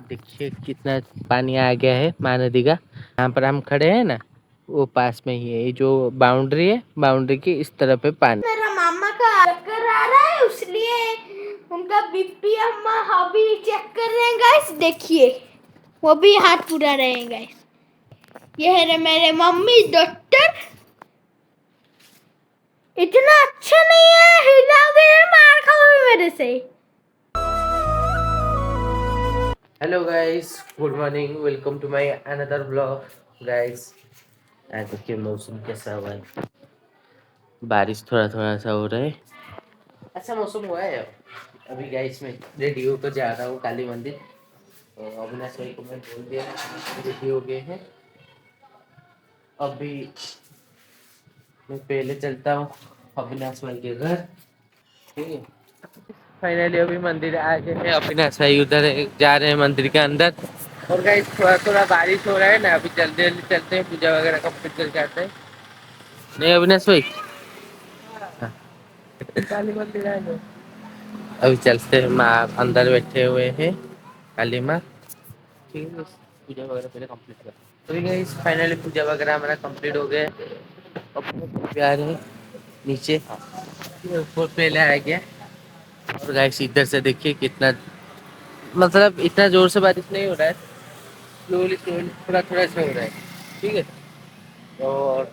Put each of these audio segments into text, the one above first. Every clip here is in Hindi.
देखिए कितना पानी आ गया है महानदी का। यहाँ पर हम खड़े हैं ना, वो पास में ही है। ये जो बाउंड्री है, बाउंड्री की इस तरफ है पानी। मेरा मामा का चक्कर आ रहा है, इसलिए उनका बीपी हम अभी चेक कर रहे हैं गाइस। देखिए वो भी हाथ पुरा रहे हैं गाइस। ये है मेरे मम्मी डॉक्टर। इतना अच्छा नहीं है, हिलाओगे मार खाओगे मेरे से। Hello guys, good morning, welcome to my another blog guys. आज देखिए मौसम कैसा हुआ है, बारिश थोड़ा थोड़ा सा हो रहा है। अच्छा मौसम हुआ है अभी गाइस। मैं रेडी होकर जा रहा हूँ काली मंदिर। तो अविनाश भाई को मैं बोल दिया, रेडी हो गए हैं। अभी मैं पहले चलता हूँ अविनाश भाई के घर, ठीक है। फाइनली अभी मंदिर आ गए हैं। अविनाश भाई उधर जा रहे हैं मंदिर के अंदर। और गाइस थोड़ा थोड़ा बारिश हो रहा है ना, अभी जल्दी जल्दी चलते हैं, पूजा वगैरह कंप्लीट करके आते हैं। नहीं अविनाश भाई, हाँ। काली मंदिर आ गए, अभी चलते हैं। माँ अंदर बैठे हुए हैं, काली माँ, ठीक है। पूजा वगैरह पहले कंप्लीट कर, तो गाइस फाइनली पूजा वगैरह हमारा कंप्लीट हो गया। अब आ रहे हैं नीचे, ऊपर पहले आ गया। और गाइस इधर से देखिए कितना, मतलब इतना जोर से बारिश नहीं हो रहा है, स्लोली स्लोली थोड़ा थोड़ा से हो रहा है, ठीक है। और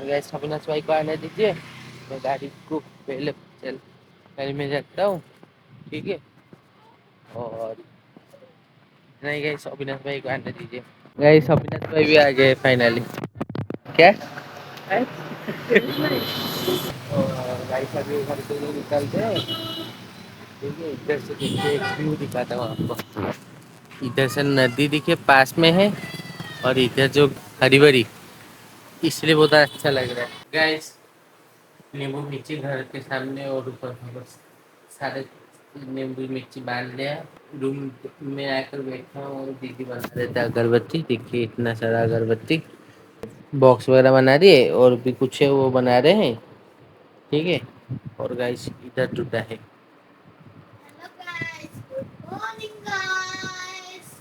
गैस अविनाश भाई को आने दीजिए, मैं गाड़ी को पहले चल गाड़ी में जाता हूँ, ठीक है। और नहीं गैस अविनाश भाई को आने दीजिए। गैस अविनाश भाई भी आ गए फाइनली। क्या और गाइस अभी घर के लिए निकलते हैं, ठीक है। इधर से देखिए एक व्यू दिखाता हूँ आपको। इधर से नदी दिखे पास में है, और इधर जो हरी भरी, इसलिए बहुत अच्छा लग रहा है गाइस। नींबू मिर्ची घर के सामने और ऊपर बस सारे नींबू मिर्ची बांध लिया। रूम में आकर बैठा हूँ और दीदी बना देता है अगरबत्ती। देखिए इतना सारा अगरबत्ती, बॉक्स वगैरह बना दिए, और भी कुछ है वो बना रहे हैं, ठीक है। और गाइस इधर जुटा है। Hello guys, good morning guys.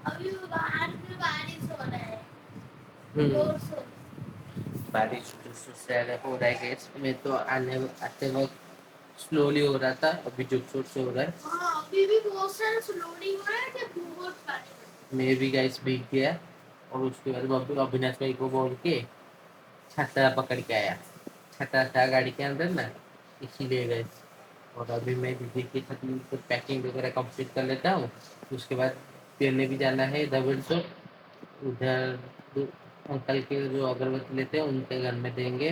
अभी बाहर में बारिश हो रहा है जोर से। बारिश जोर से हो रहा है गैस में, तो आते वक्त स्लोली हो रहा था, अभी जोर शोर से हो रहा है। हाँ, अभी भी बहुत सारा स्लोडिंग हो रहा है कि बहुत सारे। मैं भी गैस भीग गया, और उसके बाद अविनाश भाई को बोल के छाता पकड़ के आया। छाता था गाड़ी के अंदर ना, इसीलिए गए। और अभी मैं दीदी के साथ कुछ पैकिंग वगैरह कंप्लीट कर लेता हूँ। उसके बाद पहले भी जाना है डबल सो, उधर अंकल के जो अगरबत्ती लेते हैं उनके घर में देंगे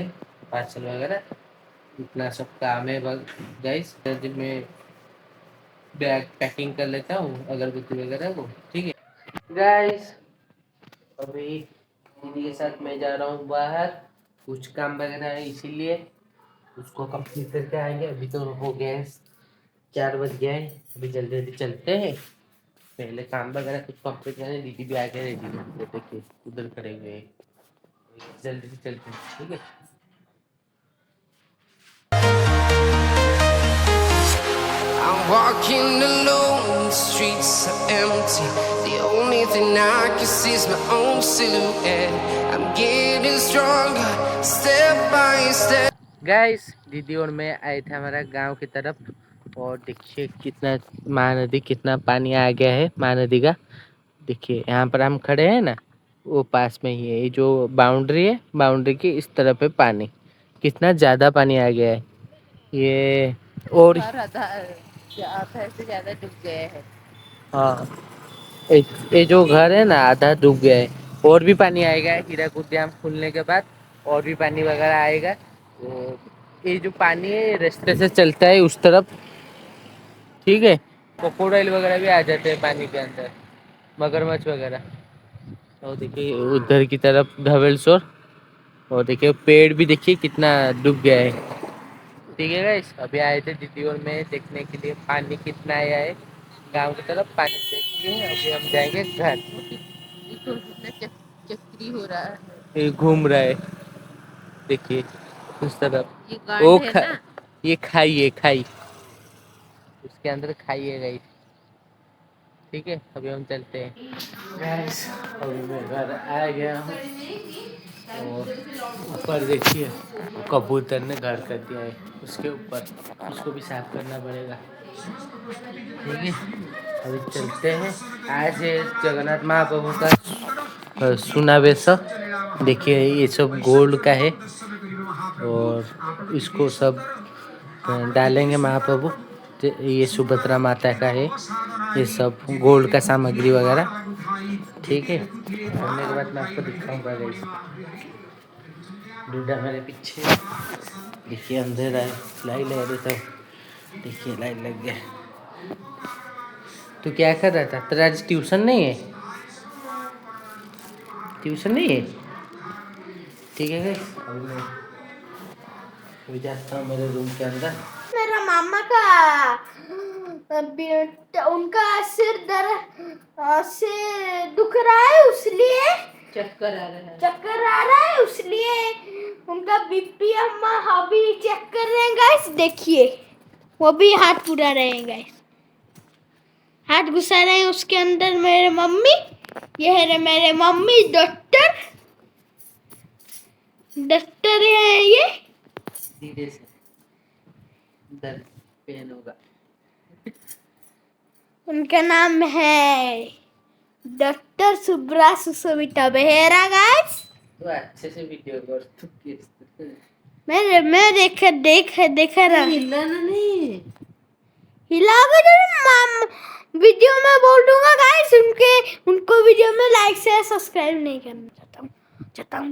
पार्सल वगैरह। इतना सब काम है गाइस। मैं बैग पैकिंग कर लेता हूँ अगरबत्ती वगैरह को, ठीक है गाइस। अभी दीदी के साथ मैं जा रहा हूँ बाहर, कुछ काम वगैरह है इसीलिए उसको कंप्लीट करके आएंगे। अभी तो हो गए हैं 4 बज गए हैं, अभी जल्दी जल्दी चलते हैं। पहले काम वगैरह कुछ कंप्लीट करें। दीदी भी आ गए रेडी, देखिए उधर खड़े हुए हैं, जल्दी से चलते हैं, ठीक है। I'm walking alone, the streets are empty. The only thing I can see is my own silhouette. I'm getting stronger, step by step. Guys दीदी और मैं आए थे हमारा गांव की तरफ, और देखिए कितना महानदी, कितना पानी आ गया है महानदी का। देखिए यहाँ पर हम खड़े हैं ना, वो पास में ही है। ये जो बाउंड्री है, बाउंड्री की इस तरफ है पानी। कितना ज़्यादा पानी आ गया है ये। और आधा से ज्यादा डूब गए हैं। हाँ, ये जो घर है ना आधा डूब गया है। और भी पानी आएगा हीराकुद डैम खुलने के बाद, और भी पानी वगैरह आएगा। तो ये जो पानी है रास्ते से चलता है उस तरफ, ठीक है। क्रोकोडाइल वगैरह भी आ जाते हैं पानी के अंदर, मगरमच्छ वगैरह। और देखिए उधर की तरफ धवेलशोर, और देखिए पेड़ भी देखिए कितना डूब गया है, ठीक है गाइस। अभी आए थे दीदी और मैं देखने के लिए पानी कितना आया है गांव की तरफ। पानी देखिए, अभी हम जाएंगे घर। देखो कितना चक्री हो रहा है। ये घूम रहा है, देखिए उस तरफ। ये वो गांड है ना। ये खाई है, खाई, उसके अंदर खाई है गाइस। ठीक है, अभी हम चलते हैं गैस। अभी मैं घर आ गया हूँ और ऊपर देखिए कबूतर ने घर कर दिया है उसके ऊपर, उसको भी साफ करना पड़ेगा। ठीक है, अभी चलते हैं। आज है जगन्नाथ महाप्रभु का सुनावेश। देखिए ये सब गोल्ड का है और इसको सब डालेंगे महाप्रभु। ये सुभद्रा माता का है, ये सब गोल्ड का सामग्री वगैरह। ठीक है, करने के बाद मैं आपको दिखाऊंगा गाइस। डूडा मेरे पीछे, देखिए अंधेरा है, लाइट लगा देता हूँ। देखिए लाइट लग गया। तो क्या कर रहा था? तेरा आज ट्यूशन नहीं है? ट्यूशन नहीं है? ठीक है गाइस, अभी जाता हूँ मेरे रूम के अंदर। मेरा मामा का उनका सिर दुख रहा है, उसलिए चक्कर आ रहा है। चक्कर आ रहा है, उसलिए उनका बीपी अम्मा अभी चेक कर रहे हैं गाइस। देखिए वो भी हाथ पूरा रहे हैं गाइस, हाथ घुसा रहे हैं उसके अंदर मेरे मम्मी। ये है मेरे मम्मी डॉक्टर है ये। धीरे से दर्द पेन होगा। उनका नाम है डॉक्टर सुब्रा सुसोविता बेहेरा गाइस। तो अच्छे से वीडियो कर तू किस मैं देख रहा हिलाना नहीं। हिलाओगे तो माम वीडियो में बोल दूंगा गाइस। उनको वीडियो में लाइक शेयर सब्सक्राइब नहीं करना। जाता हूँ।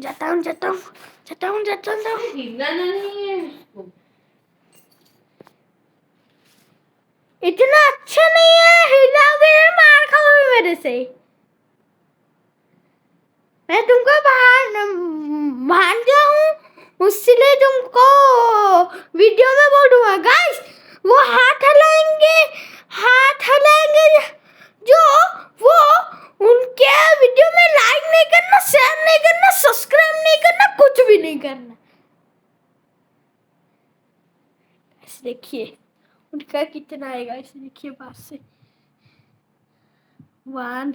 हिलाना नहीं है उसको। इतना अच्छा नहीं है, हिलाओगे तो मार खाओगे मेरे से। मैं तुमको भांजा हूँ, उसलिए तुमको वीडियो में बोल दूंगा गाइस। वो हाथ हलाएंगे जो वो उनके वीडियो में लाइक नहीं करना, शेयर नहीं करना, सब्सक्राइब नहीं करना, कुछ भी नहीं करना। देखिए उनका कितना आएगा, इसे देखिए पास से 1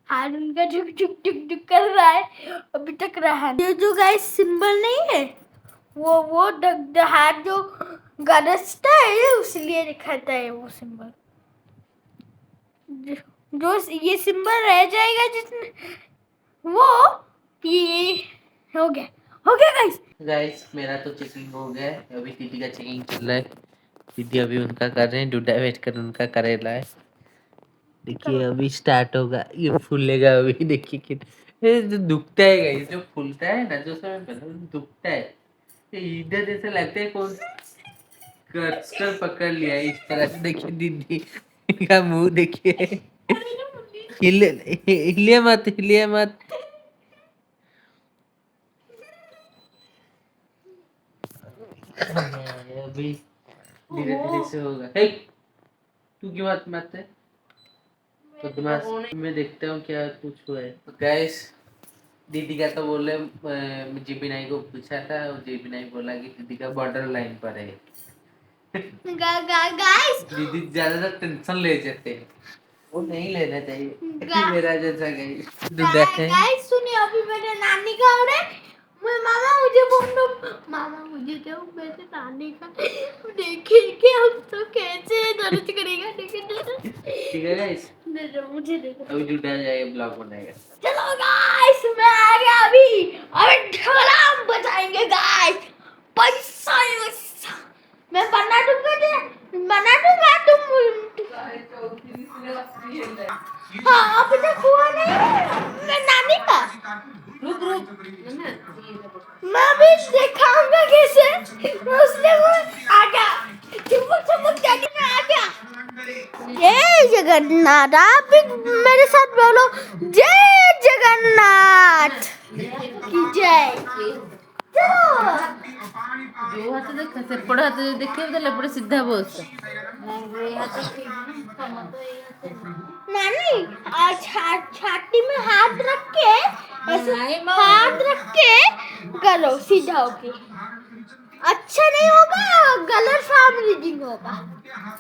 हाथ उनका झुक कर रहा है, अभी तक रहा है। ये जो गाइस सिंबल नहीं है, वो हाथ जो गरजता है उसलिए दिखाता है वो सिंबल। जो ये सिंबल रह जाएगा जिसमें वो ये हो गया गाइस। मेरा तो चेकिंग हो गया है, अभी दीदी का चेकिंग चल रहा है। दीदी अभी उनका कर रहे हैं, डूडा वेट कर उनका करेला है। देखिए अभी स्टार्ट होगा, ये फूलेगा अभी। देखिए कि ये जो दुखता है गाइस, जो फूलता है ना, जो समय पहले दुखता है, ये इधर जैसे लगता है कौन कस कर पकड़ लिया है इस तरह से। देखिए दीदी का मुंह देखिए, हिले मत। अभी धीरे धीरे से होगा। हे, तू क्यों मत है? मैं देखता हूँ क्या कुछ हुआ है। तो गैस दीदी का तो बोले, जीबी9 को पूछा था और जीबी9 बोला कि दीदी का बॉर्डर लाइन पर है। गाइस दीदी ज्यादा टेंशन ले जाते हैं, वो नहीं लेना चाहिए। मेरा जैसा गाइस सुनिए, अभी मेरे नानी का हो रहा है। मामा मुझे बोल दो, मामा मुझे दो मेरे नानी का। देखिए कि हम तो कैसे दर्द करेगा। ठीक है गाइस, दे दो मुझे, दे दो। अभी जुटा जाएगा, ब्लॉग बनाएगा। चलो गाइस मैं आ गया अभी ढोलक बजाएंगे गाइस। पैसा मैं बना दूंगा तुम। हाँ अभी तक हुआ नहीं मैं नानी का। रुक मैं भी दिखाऊंगा कैसे। उसने वो आ गया, चुमुक डैडी में आ गया। जय जगन्नाथ, आप भी मेरे साथ बोलो जय जगन्नाथ की जय। जो हाथ देख सेपड़ हाथ देखिए तो लेपड़ सीधा बस। नानी आज छाती में हाथ रख के ऐसे हाथ रख के करो सीधा होके। अच्छा नहीं होगा, गलत फार्म रीडिंग होगा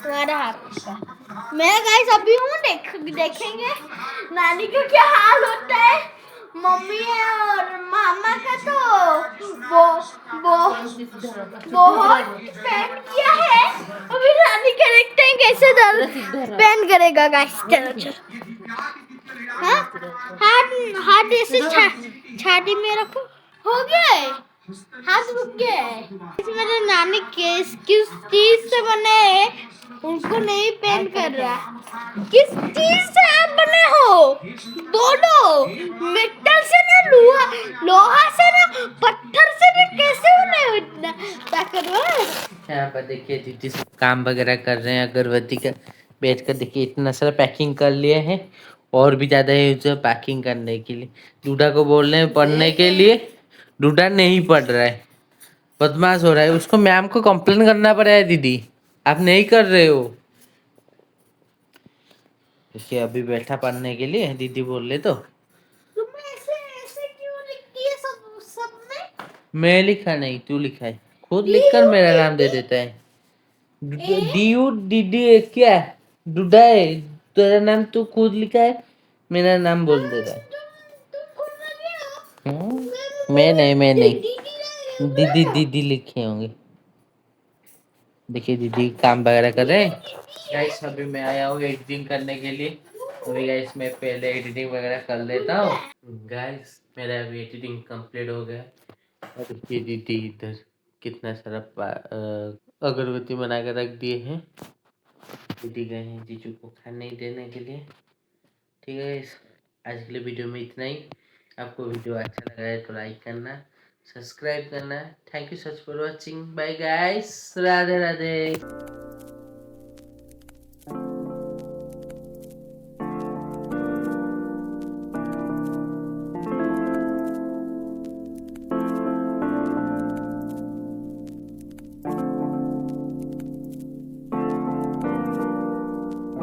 तुम्हारा हाथ का। मैं गाइस अभी हूँ, देखेंगे नानी का क्या हाल होता है। मम्मी और मामा का तो बहुत पेन किया है। अभी नानी का देखते हैं कैसे पेन करेगा गाइस। चलो चलो, हाँ हाथ हाथ ऐसे छाती में रखो। हो गया है, हाथ रुक गया है। मेरे नानी किस किस चीज से बने हैं, उनको नहीं पेन कर रहा। किस चीज से आप बने हो? दोनों मेटल से ना, लोहा लोहा से ना, पत्थर से ना, कैसे बने हो इतना ताकतवर? यहाँ पर देखिए दीदी सब काम वगैरह कर रहे हैं अगरबत्ती का। बैठ कर देखिए इतना सारा पैकिंग कर लिए हैं, और भी ज़्यादा है उसे पैकिंग करने के लिए। डूडा को बोल रहे हैं पढ़ने के लिए, डूडा नहीं पढ़ रहा है, बदमाश हो रहा है। उसको मैम को कंप्लेन करना पड़ा है दीदी, आप नहीं कर रहे हो। देखिए अभी बैठा पढ़ने के लिए, दीदी बोल रहे तो। तुम ऐसे ऐसे क्यों लिखती है सब सब में? मैं लिखा नहीं, तू लिखा है। खुद लिखकर मेरा नाम दे देता है। डी यू डी डी क्या डूडा है, तेरा नाम तू खुद लिखा है, मेरा नाम बोल दे रहा है। तुम खुद लगे हो? मैं नहीं, दीदी लगे दीदी हुए हो। दीदी लिखे होंगे। देखिए दीदी काम वगैरह कर रहे हैं। गाइस अभी मैं आया हूँ एडिटिंग करने के लिए। अभी गाइस मैं पहले एडिटिंग वगैरह कर लेता हूँ। गाइस मेरा अभी एडिटिंग कंप्लीट हो गया। और देखिए दीदी इधर कितना सारा अगरबत्ती बना कर रख दिए हैं। दीदी गए हैं जीजू को खाने देने के लिए। ठीक है गाइस, आज के लिए वीडियो में इतना ही। आपको वीडियो अच्छा लगा है तो लाइक करना, सब्सक्राइब करना। Thank you such for watching, bye guys, Radhe Radhe.